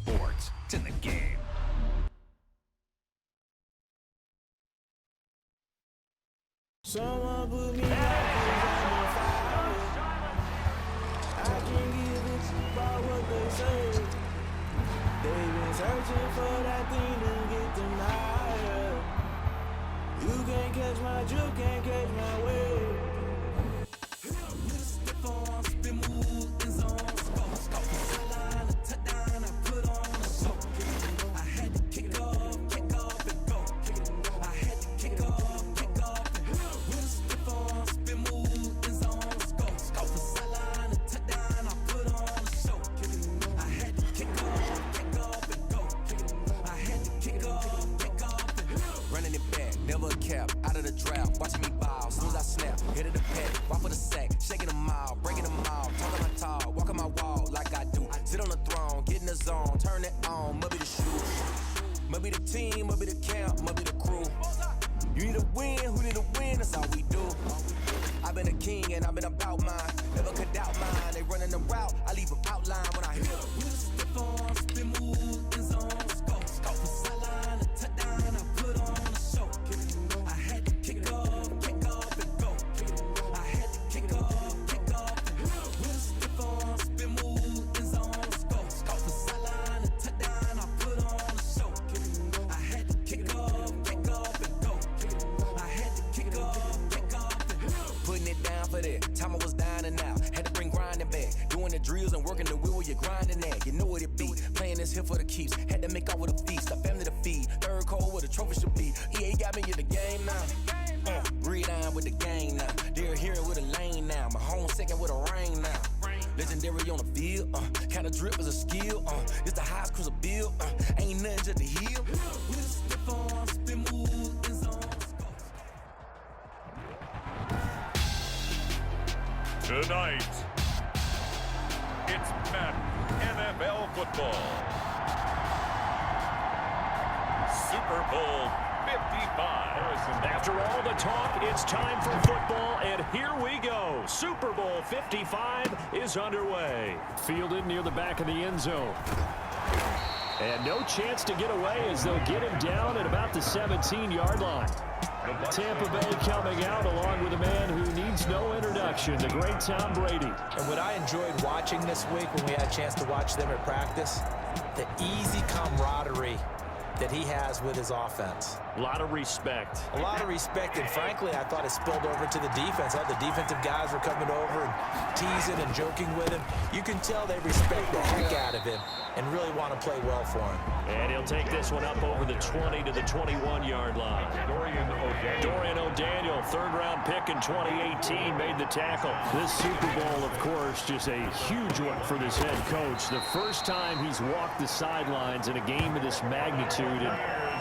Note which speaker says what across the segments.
Speaker 1: sports. It's in the game.
Speaker 2: Someone put me on fire. I can't give a shit about what they say. They've been searching for that thing to get them higher. You can't catch my drift, can't catch my wave.
Speaker 3: Watching me ball, soon as I snap, hit it the pad, walk for the sack, shaking them all, breaking them all, talking my tall, walking my wall like I do. Sit on the throne, get in the zone, turn it on, must be the shoes, must be the team, must be the camp, must be the crew. You need a win, who need a win, that's all we do. I've been a king and I've been about mine, never could doubt mine. They running the route, I leave them outline when I hit them. We step on, spin move, in zone, scope for sideline, a touchdown, I put on a show. I had to kick off and go. I had to kick off and go. We step on, spin move, in zone, scope for sideline, a touchdown, I put on a show. I had to kick off and go. I had to kick off and go. Putting it down for that time I was down and out. Had to bring grinding back. Doing the drills and working the wheel where you're grinding at. You know what it be. Playing this here for the keeps. Had to make out with a feast. A family to feed. Third cold where the trophy should be. EA got me in the game now. Read on with the game now. They're hearing with a lane now. My home second with a rain now. Legendary on the field. Kind of drip is a skill. It's the highest cruiser bill. Ain't nothing just to heal. We step on, spin move, in zone.
Speaker 4: Tonight, it's Madden NFL football. Super Bowl 55.
Speaker 5: After all the talk, it's time for football, and here we go. Super Bowl 55 is underway. Fielded near the back of the end zone. And no chance to get away as they'll get him down at about the 17-yard line. Tampa Bay coming out along with a man who needs no introduction, the great Tom Brady.
Speaker 6: And what I enjoyed watching this week when we had a chance to watch them at practice, the easy camaraderie that he has with his offense.
Speaker 5: A lot of respect.
Speaker 6: A lot of respect, and frankly, I thought it spilled over to the defense. All the defensive guys were coming over and teasing and joking with him. You can tell they respect the heck out of him and really want to play well for him.
Speaker 5: And he'll take this one up over the 20 to the 21-yard line. Dorian O'Daniel, third-round pick in 2018, made the tackle. This Super Bowl, of course, just a huge one for this head coach. The first time he's walked the sidelines in a game of this magnitude. And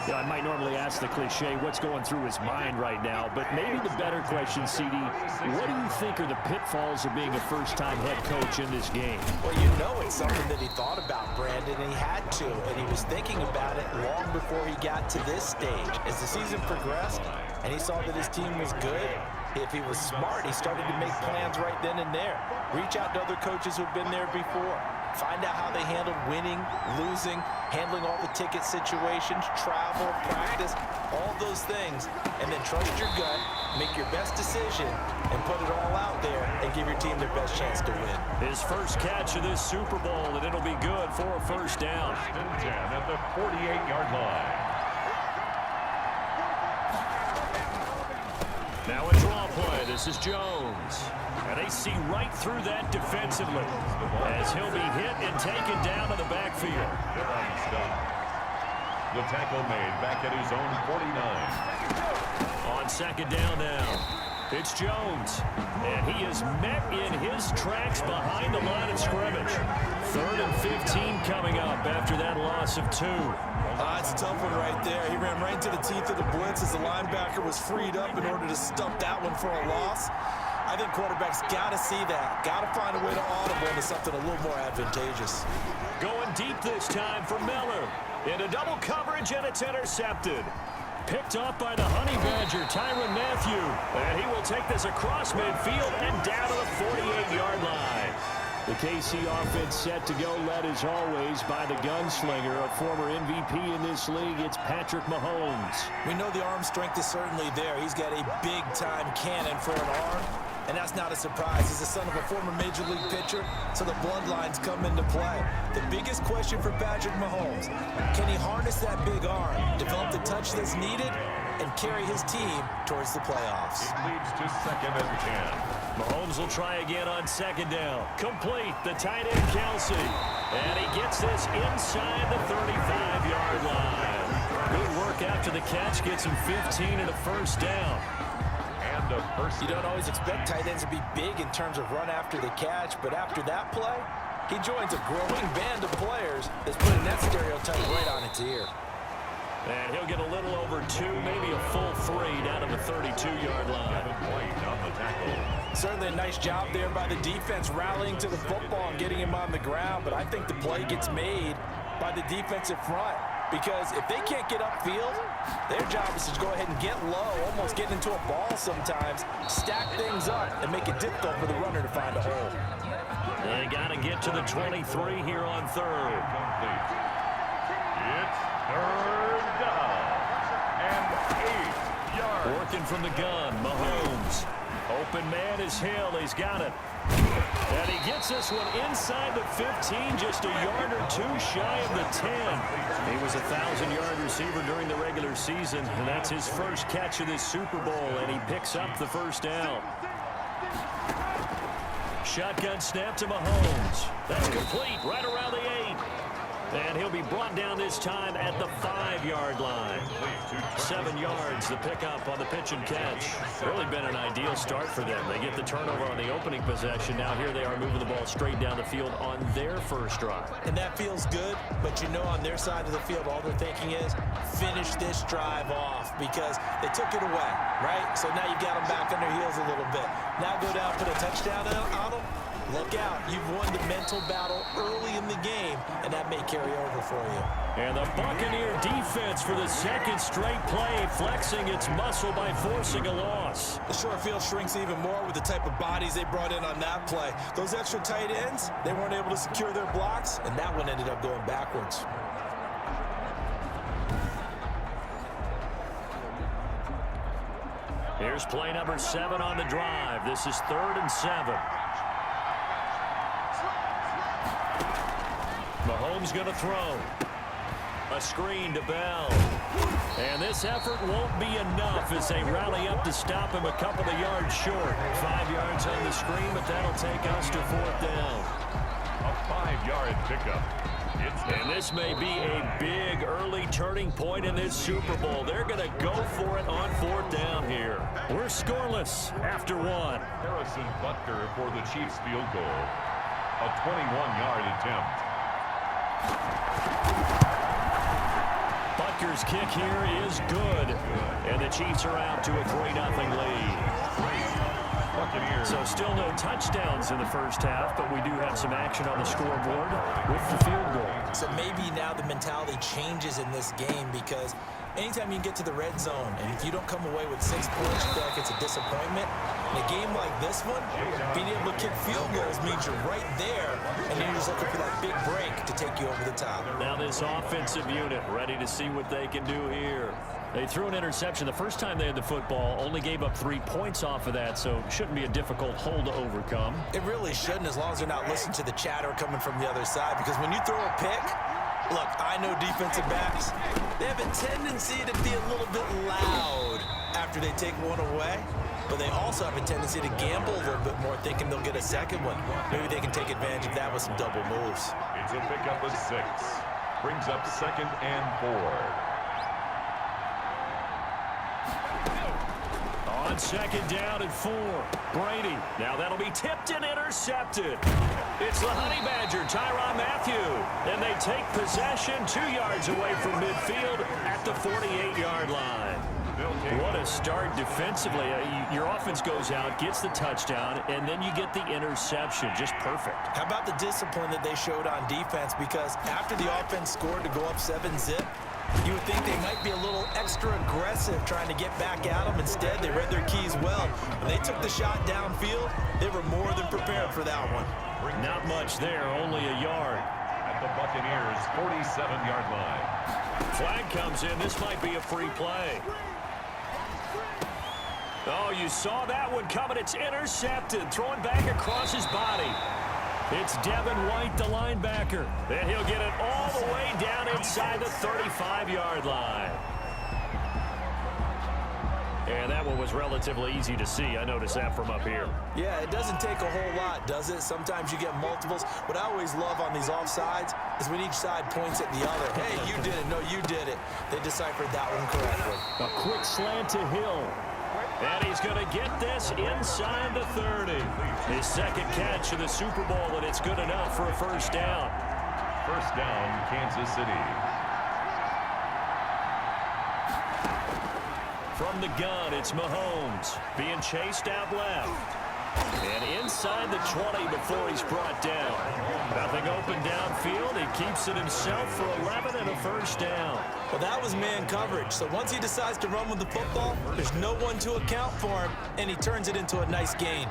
Speaker 5: you know, I might normally ask the cliche, what's going through his mind right now? But maybe the better question, CD, what do you think are the pitfalls of being a first-time head coach in this game?
Speaker 6: Well, you know it's something that he thought about, Brandon, and he had to. And he was thinking about it long before he got to this stage. As the season progressed and he saw that his team was good, if he was smart, he started to make plans right then and there. Reach out to other coaches who've been there before. Find out how they handled winning, losing, handling all the ticket situations, travel, practice, all those things. And then trust your gut, make your best decision, and put it all out there and give your team their best chance to win.
Speaker 5: His first catch of this Super Bowl, and it'll be good for a first down.
Speaker 4: At the 48-yard line.
Speaker 5: Now a draw play. This is Jones. And they see right through that defensively as he'll be hit and taken down to the backfield.
Speaker 4: The tackle made back at his own 49.
Speaker 5: On second down now, it's Jones. And he is met in his tracks behind the line of scrimmage. 3rd and 15 coming up after that loss of 2.
Speaker 7: It's a tough one right there. He ran right into the teeth of the blitz as the linebacker was freed up in order to stump that one for a loss. I think quarterbacks got to see that. Got to find a way to audible into something a little more advantageous.
Speaker 5: Going deep this time for Miller. Into double coverage, and it's intercepted. Picked off by the Honey Badger, Tyrann Mathieu. And he will take this across midfield and down to the 48-yard line. The KC offense set to go, led as always by the gunslinger, a former MVP in this league. It's Patrick Mahomes.
Speaker 6: We know the arm strength is certainly there. He's got a big-time cannon for an arm, and that's not a surprise. He's the son of a former Major League pitcher, so the bloodlines come into play. The biggest question for Patrick Mahomes, can he harness that big arm, develop the touch that's needed, and carry his team towards the playoffs?
Speaker 4: It leads to 2nd and 10.
Speaker 5: Mahomes will try again on 2nd down. Complete, the tight end Kelsey. And he gets this inside the 35-yard line. Good work after the catch, gets him 15 and a first down.
Speaker 4: And a first.
Speaker 6: You don't always expect tight ends to be big in terms of run after the catch, but after that play, he joins a growing band of players that's putting that stereotype right on its ear.
Speaker 5: And he'll get a little over 2, maybe a full 3 down to the 32-yard line.
Speaker 4: On the tackle.
Speaker 6: Certainly a nice job there by the defense rallying to the football and getting him on the ground, but I think the play gets made by the defensive front because if they can't get upfield, their job is to go ahead and get low, almost get into a ball sometimes, stack things up, and make it difficult for the runner to find a hole.
Speaker 5: They got to get to the 23 here on 3rd.
Speaker 4: It's 3rd down and 8 yards.
Speaker 5: Working from the gun, Mahomes. Open man is Hill. He's got it. And he gets this one inside the 15, just a yard or 2 shy of the 10. He was a 1,000-yard receiver during the regular season, and that's his first catch of this Super Bowl, and he picks up the first down. Shotgun snap to Mahomes. That's complete right around the 8. And he'll be brought down this time at the 5-yard line. 7 yards, the pickup on the pitch and catch. Really been an ideal start for them. They get the turnover on the opening possession. Now here they are moving the ball straight down the field on their first drive.
Speaker 6: And that feels good, but you know on their side of the field, all they're thinking is finish this drive off because they took it away, right? So now you've got them back on their heels a little bit. Now go down, put a touchdown on them. Look out, you've won the mental battle early in the game, and that may carry over for you.
Speaker 5: And the Buccaneer defense for the 2nd straight play, flexing its muscle by forcing a loss.
Speaker 7: The short field shrinks even more with the type of bodies they brought in on that play. Those extra tight ends, they weren't able to secure their blocks,
Speaker 6: and that one ended up going backwards.
Speaker 5: Here's play number 7 on the drive. This is 3rd and 7. Mahomes going to throw. A screen to Bell. And this effort won't be enough as they rally up to stop him a couple of yards short. 5 yards on the screen, but that'll take us to 4th down.
Speaker 4: A 5-yard pickup.
Speaker 5: And this may be a big early turning point in this Super Bowl. They're going to go for it on 4th down here. We're scoreless after 1.
Speaker 4: Harrison Butker for the Chiefs field goal. A 21-yard attempt.
Speaker 5: Butker's kick here is good. And the Chiefs are out to a 3-0 lead.
Speaker 4: Buccaneers.
Speaker 5: So still no touchdowns in the first half, but we do have some action on the scoreboard with the field goal.
Speaker 6: So maybe now the mentality changes in this game because anytime you get to the red zone and if you don't come away with 6 points, you feel like it's a disappointment. In a game like this one, being able to kick field goals means you're right there, and then you're just looking for that big break to take you over the top.
Speaker 5: Now this offensive unit ready to see what they can do here. They threw an interception the first time they had the football, only gave up 3 points off of that, so shouldn't be a difficult hole to overcome.
Speaker 6: It really shouldn't, as long as they're not listening to the chatter coming from the other side, because when you throw a pick, look, I know defensive backs, they have a tendency to be a little bit loud after they take one away, but they also have a tendency to gamble a little bit more, thinking they'll get a second one. Maybe they can take advantage of that with some double moves.
Speaker 4: It's a pickup of 6. Brings up 2nd and 4.
Speaker 5: On 2nd down and 4. Brady. Now that'll be tipped and intercepted. It's the Honey Badger, Tyrann Mathieu. And they take possession 2 yards away from midfield at the 48-yard line. What a start defensively. Your offense goes out, gets the touchdown, and then you get the interception. Just perfect.
Speaker 6: How about the discipline that they showed on defense? Because after the offense scored to go up 7-zip, You would think they might be a little extra aggressive trying to get back at them. Instead, they read their keys well. When they took the shot downfield, they were more than prepared for that one.
Speaker 5: Not much there, only a yard.
Speaker 4: At the Buccaneers' 47-yard line.
Speaker 5: Flag comes in. This might be a free play. Oh, you saw that one coming. It's intercepted. Throwing back across his body. It's Devin White, the linebacker. And he'll get it all the way down inside the 35-yard line. And that one was relatively easy to see. I noticed that from up here.
Speaker 6: Yeah, it doesn't take a whole lot, does it? Sometimes you get multiples. What I always love on these offsides is when each side points at the other. Hey, you did it. No, you did it. They deciphered that one correctly.
Speaker 5: A quick slant to Hill. And he's going to get this inside the 30. His second catch of the Super Bowl, and it's good enough for a first down.
Speaker 4: First down, Kansas City.
Speaker 5: From the gun, it's Mahomes being chased out left. And inside the 20 before he's brought down. Nothing open downfield. He keeps it himself for 11 and a first down.
Speaker 6: Well, that was man coverage. So once he decides to run with the football, there's no one to account for him, and he turns it into a nice gain.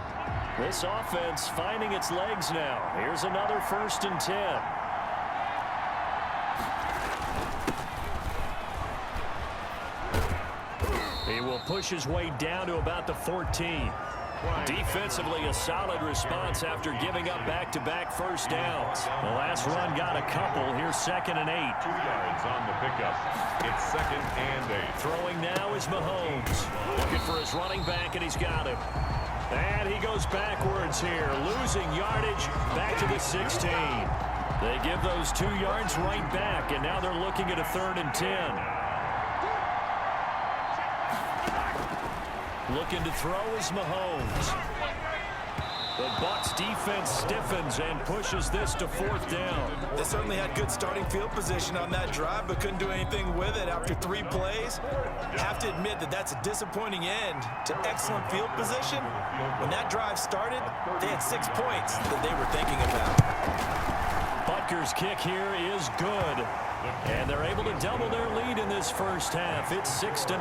Speaker 5: This offense finding its legs now. Here's another 1st and 10. He will push his way down to about the 14. Defensively, a solid response after giving up back-to-back first downs. The last run got a couple. Here's 2nd and 8.
Speaker 4: 2 yards on the pickup. It's 2nd and 8.
Speaker 5: Throwing now is Mahomes. Looking for his running back, and he's got him. And he goes backwards here, losing yardage back to the 16. They give those 2 yards right back, and now they're looking at a 3rd and 10. Looking to throw is Mahomes. The Bucs defense stiffens and pushes this to 4th down.
Speaker 6: They certainly had good starting field position on that drive, but couldn't do anything with it after 3 plays. Have to admit that that's a disappointing end to excellent field position. When that drive started, they had 6 points that they were thinking about.
Speaker 5: Butker's kick here is good. And they're able to double their lead in this first half. It's 6-0.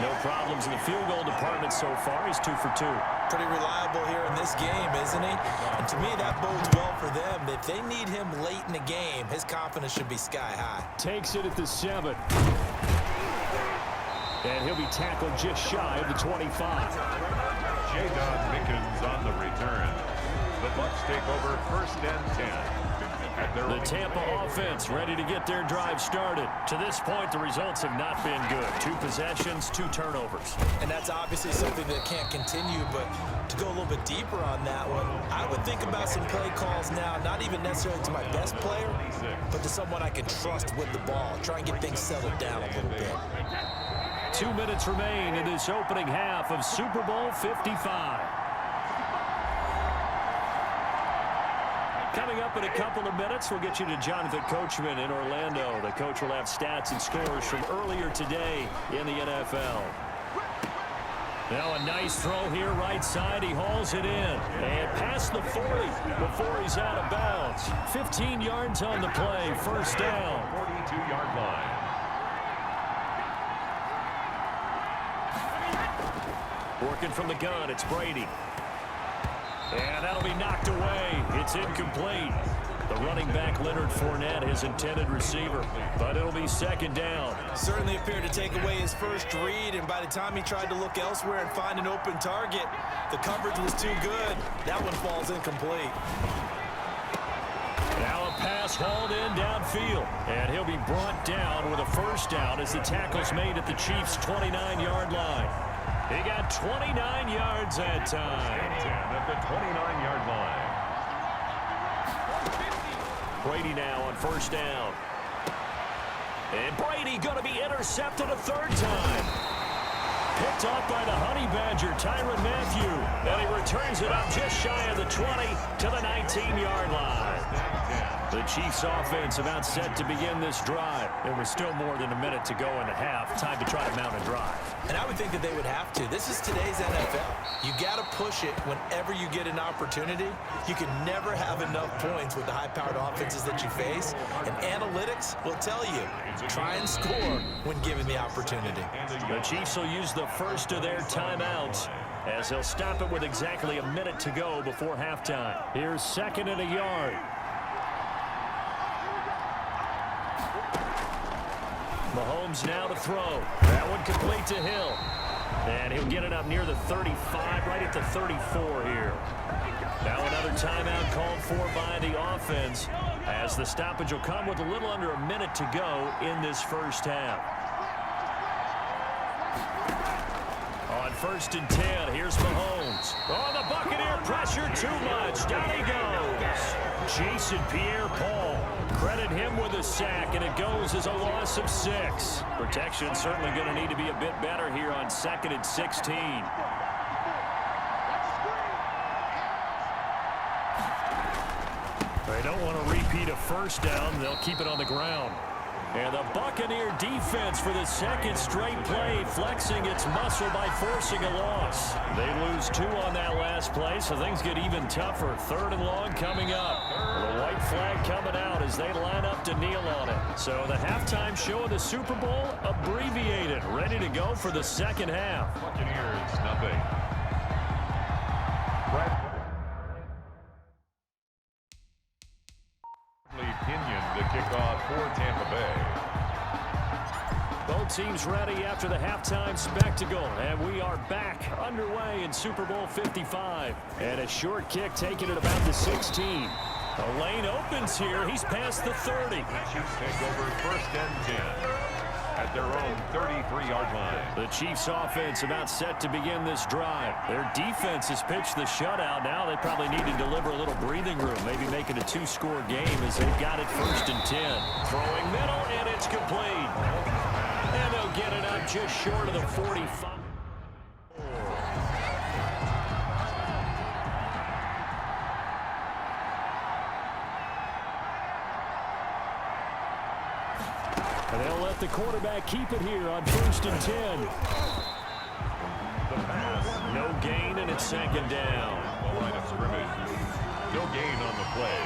Speaker 5: No problems in the field goal department so far. He's 2 for 2.
Speaker 6: Pretty reliable here in this game, isn't he? And to me, that bodes well for them. If they need him late in the game, his confidence should be sky high.
Speaker 5: Takes it at the 7. And he'll be tackled just shy of the 25.
Speaker 4: J-Don Mickens on the return. The Bucs take over 1st and 10.
Speaker 5: The Tampa offense ready to get their drive started. To this point, the results have not been good. 2 possessions, 2 turnovers.
Speaker 6: And that's obviously something that can't continue, but to go a little bit deeper on that one, I would think about some play calls now, not even necessarily to my best player, but to someone I can trust with the ball. Try and get things settled down a little bit.
Speaker 5: 2 minutes remain in this opening half of Super Bowl 55. Coming up in a couple of minutes, we'll get you to Jonathan Coachman in Orlando. The coach will have stats and scores from earlier today in the NFL. Now a nice throw here right side. He hauls it in. And past the 40 before he's out of bounds. 15 yards on the play. First down.
Speaker 4: 42-yard line.
Speaker 5: Working from the gun, it's Brady. And that'll be knocked away. It's incomplete. The running back, Leonard Fournette, his intended receiver. But it'll be 2nd down.
Speaker 6: Certainly appeared to take away his first read, and by the time he tried to look elsewhere and find an open target, the coverage was too good. That one falls incomplete.
Speaker 5: Now a pass hauled in downfield. And he'll be brought down with a first down as the tackle's made at the Chiefs' 29-yard line. He got 29 yards that time.
Speaker 4: At the 29-yard line.
Speaker 5: Brady now on first down. And Brady going to be intercepted a 3rd time. Picked off by the Honey Badger, Tyrann Mathieu. And he returns it up just shy of the 20 to the 19-yard line. The Chiefs offense about set to begin this drive. There was still more than a minute to go in the half. Time to try to mount a drive.
Speaker 6: And I would think think that they would have to. This is today's NFL. You got to push it whenever you get an opportunity. You can never have enough points with the high-powered offenses that you face. And analytics will tell you, try and score when given the opportunity.
Speaker 5: The Chiefs will use the first of their timeouts as they'll stop it with exactly a minute to go before halftime. Here's 2nd and a yard. Mahomes now to throw. That one complete to Hill. And he'll get it up near the 35, right at the 34 here. Now another timeout called for by the offense as the stoppage will come with a little under a minute to go in this first half. On 1st and 10, here's Mahomes. Oh, the Buccaneer pressure too much. Down he goes. Jason Pierre-Paul. Credit him with a sack, and it goes as a loss of 6. Protection certainly going to need to be a bit better here on 2nd and 16. They don't want to repeat a first down. They'll keep it on the ground. And the Buccaneer defense for the 2nd straight play, flexing its muscle by forcing a loss. They lose 2 on that last play, so things get even tougher. 3rd and long coming up. The white flag coming out as they line up to kneel on it. So the halftime show of the Super Bowl abbreviated, ready to go for the second half.
Speaker 4: Buccaneers, nothing. Pinion to kick off for Tampa Bay.
Speaker 5: Both teams ready after the halftime spectacle, and we are back underway in Super Bowl 55. And a short kick taken at about the 16. The lane opens here. He's past the 30.
Speaker 4: Chiefs take over 1st and 10 at their own 33-yard line.
Speaker 5: The Chiefs offense about set to begin this drive. Their defense has pitched the shutout. Now they probably need to deliver a little breathing room, maybe make it a 2-score game as they've got it 1st and 10. Throwing middle, and it's complete. And they'll get it up just short of the 45. And they'll let the quarterback keep it here on 1st and 10.
Speaker 4: The pass.
Speaker 5: No gain, and it's 2nd down.
Speaker 4: The line of scrimmage. No gain on the play.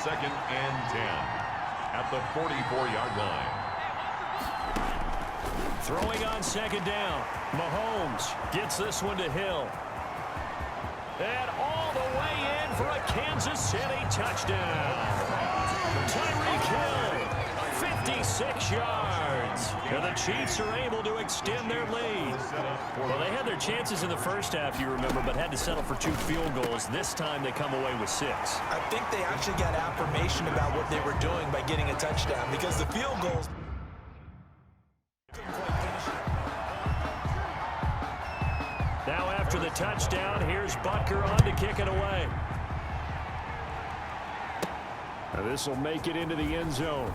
Speaker 4: 2nd and 10 at the 44-yard line.
Speaker 5: Throwing on 2nd down. Mahomes gets this one to Hill. And all the way in for a Kansas City touchdown. Tyreek Hill. 56 yards. And the Chiefs are able to extend their lead. Well, they had their chances in the first half, you remember, but had to settle for 2 field goals. This time they come away with 6.
Speaker 6: I think they actually got affirmation about what they were doing by getting a touchdown, because the field goals...
Speaker 5: Now after the touchdown, here's Butker on to kick it away. Now this will make it into the end zone.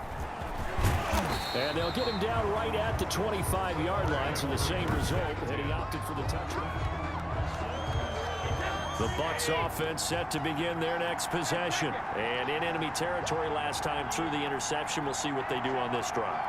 Speaker 5: And they'll get him down right at the 25-yard line, so the same result, and he opted for the touchdown. The Bucs offense set to begin their next possession. And in enemy territory last time through the interception. We'll see what they do on this drive.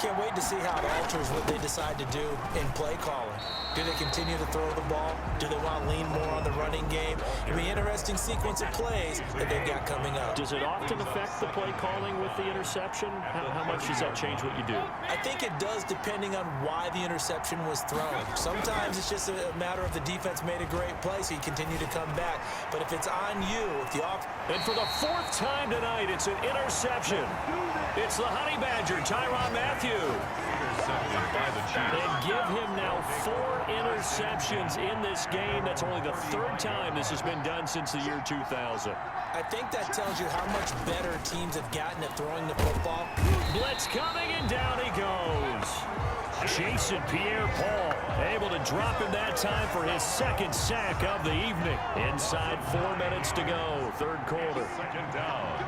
Speaker 6: Can't wait to see how it alters what they decide to do in play calling. Do they continue to throw the ball? Do they want to lean more on the running game? It'll be an interesting sequence of plays that they've got coming up.
Speaker 5: Does it often affect the play calling with the interception? How much does that change what you do?
Speaker 6: I think it does, depending on why the interception was thrown. Sometimes it's just a matter of the defense made a great play, so you continue to come back. But if it's on you, if the off...
Speaker 5: And for the 4th time tonight, it's an interception. It's the Honey Badger, Tyrann Mathieu. And give him now 4 interceptions in this game. That's only the 3rd time this has been done since the year 2000.
Speaker 6: I think that tells you how much better teams have gotten at throwing the football.
Speaker 5: Blitz coming, and down he goes. Jason Pierre-Paul able to drop him that time for his 2nd sack of the evening. Inside 4 minutes to go, 3rd quarter.
Speaker 4: 2nd down.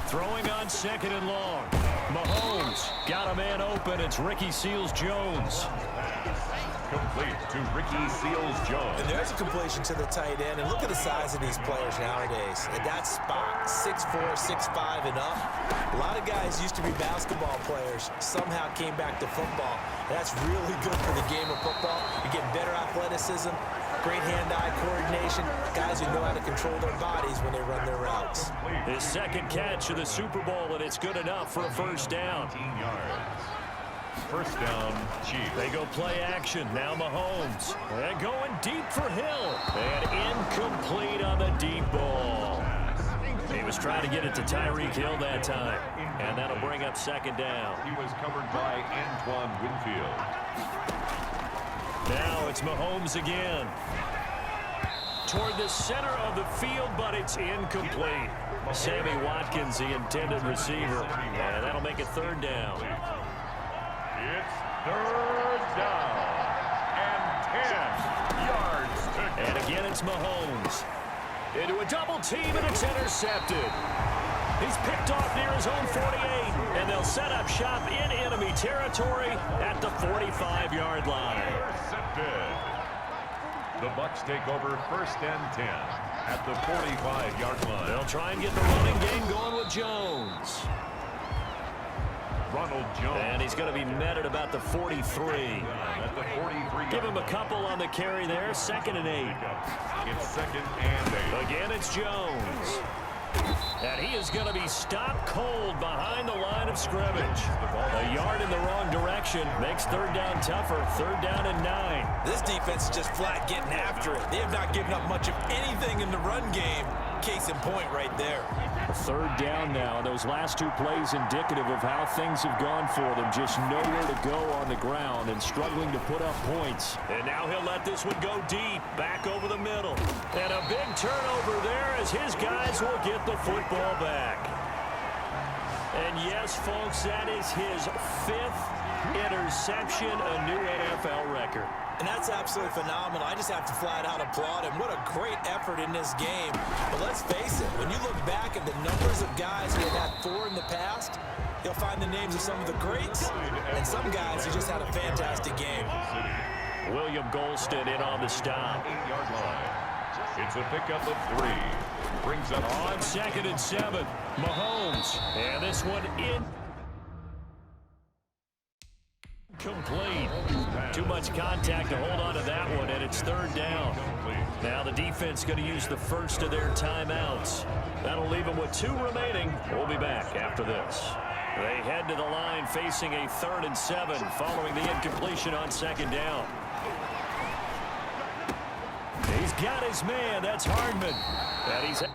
Speaker 5: Throwing on 2nd and long. Mahomes got a man open. It's Ricky Seals-Jones.
Speaker 4: Complete to Ricky Seals-Jones.
Speaker 7: And there's a completion to the tight end. And look at the size of these players nowadays. At that spot, 6'4", 6'5", and up. A lot of guys used to be basketball players, somehow came back to football. That's really good for the game of football. You get better athleticism, great hand-eye coordination, guys who know how to control their bodies when they run their routes.
Speaker 5: His second catch of the Super Bowl, and it's good enough for a first down.
Speaker 4: 19 yards. First down, Chiefs.
Speaker 5: They go play action. Now Mahomes. And going deep for Hill. And incomplete on the deep ball. He was trying to get it to Tyreek Hill that time. And that'll bring up second down.
Speaker 4: He was covered by Antoine Winfield.
Speaker 5: Now it's Mahomes again. Toward the center of the field, but it's incomplete. Sammy Watkins, the intended receiver. And that'll make it third down.
Speaker 4: It's third down and 10 yards to go.
Speaker 5: And again, it's Mahomes. Into a double team, and it's intercepted. He's picked off near his own 48, and they'll set up shop in enemy territory at the 45-yard line.
Speaker 4: Intercepted. The Bucs take over first and 10 at the 45-yard line.
Speaker 5: They'll try and get the running game going with Jones.
Speaker 4: Ronald Jones.
Speaker 5: And he's going to be met at about the 43.
Speaker 4: At the 43.
Speaker 5: Give him a couple on the carry there. 2nd and 8.
Speaker 4: It's 2nd and 8.
Speaker 5: Again, it's Jones. And he is going to be stopped cold behind the line of scrimmage. A yard in the wrong direction makes third down tougher. Third down and 9.
Speaker 7: This defense is just flat getting after it. They have not given up much of anything in the run game. Case in point right there.
Speaker 5: Third down now. Those last two plays indicative of how things have gone for them. Just nowhere to go on the ground and struggling to put up points. And now he'll let this one go deep, back over the middle. And a big turnover there as his guys will get the football back. And yes, folks, that is his 5th interception, a new NFL record.
Speaker 7: And that's absolutely phenomenal. I just have to flat out applaud him. What a great effort in this game. But let's face it, when you look back at the numbers of guys who have had 4 in the past, you'll find the names of some of the greats and some guys who just had a fantastic game.
Speaker 5: William Golston in on the stop.
Speaker 4: 8-yard line. It's a pickup of 3. Brings up
Speaker 5: On 2nd and 7, Mahomes. And this one in. Complete. Too much contact to hold on to that one, and it's third down. Now the defense going to use the first of their timeouts. That'll leave them with 2 remaining. We'll be back after this. They head to the line facing a 3rd and 7 following the incompletion on 2nd down. He's got his man. That's Hardman. And he's able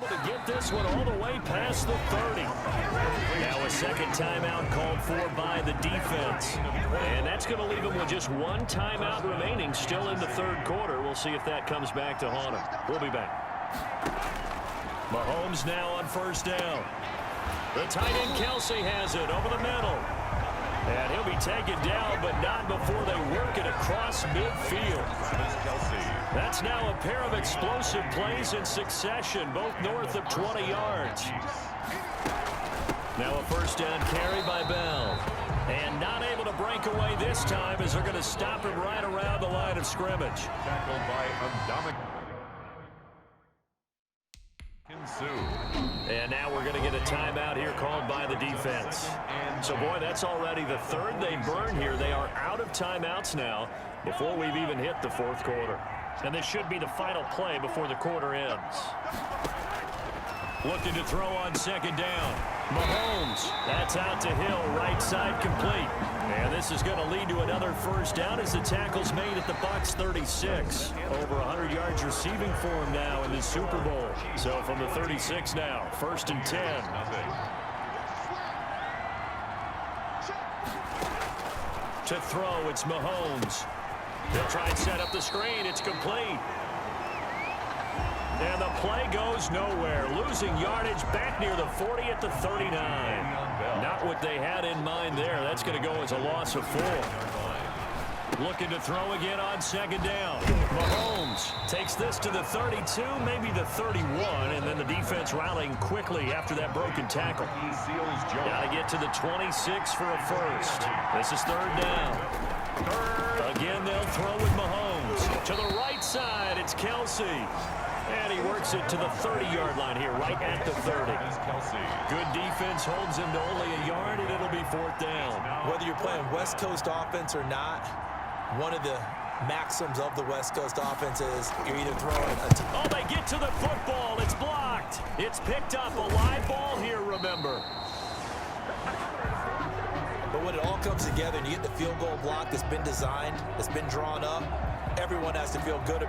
Speaker 5: to get this one all the way past the 30. Now a second timeout called for by the defense. And that's going to leave him with just 1 timeout remaining still in the 3rd quarter. We'll see if that comes back to haunt him. We'll be back. Mahomes now on first down. The tight end Kelsey has it over the middle. And he'll be taken down, but not before they work it across midfield. That's now a pair of explosive plays in succession, both north of 20 yards. Now a first down carry by Bell. And not able to break away this time as they're going to stop him right around the line of scrimmage.
Speaker 4: Tackled by Adamic.
Speaker 5: And now we're going to get a timeout here called by the defense. So, boy, that's already the 3rd they burn here. They are out of timeouts now before we've even hit the 4th quarter. And this should be the final play before the quarter ends. Looking to throw on 2nd down. Mahomes, that's out to Hill, right side complete. And this is going to lead to another first down as the tackle's made at the Bucs 36. Over 100 yards receiving for him now in the Super Bowl. So from the 36 now, 1st and 10. To throw, it's Mahomes. They'll try and set up the screen. It's complete. And the play goes nowhere. Losing yardage back near the 40 at the 39. Not what they had in mind there. That's going to go as a loss of 4. Looking to throw again on second down. Mahomes takes this to the 32, maybe the 31, and then the defense rallying quickly after that broken tackle.
Speaker 4: He seals Joe.
Speaker 5: Got to get to the 26 for a first. This is third down. Again, they'll throw with Mahomes. To the right side, it's Kelsey. And he works it to the 30-yard line here, right at the 30. Good defense holds him to only a yard, and it'll be fourth down.
Speaker 7: Whether you're playing West Coast offense or not, one of the maxims of the West Coast offense is you're either throwing a...
Speaker 5: Oh, they get to the football. It's blocked. It's picked up. A live ball here, remember.
Speaker 7: But when it all comes together and you get the field goal block that's been designed, that's been drawn up, everyone has to feel good about it.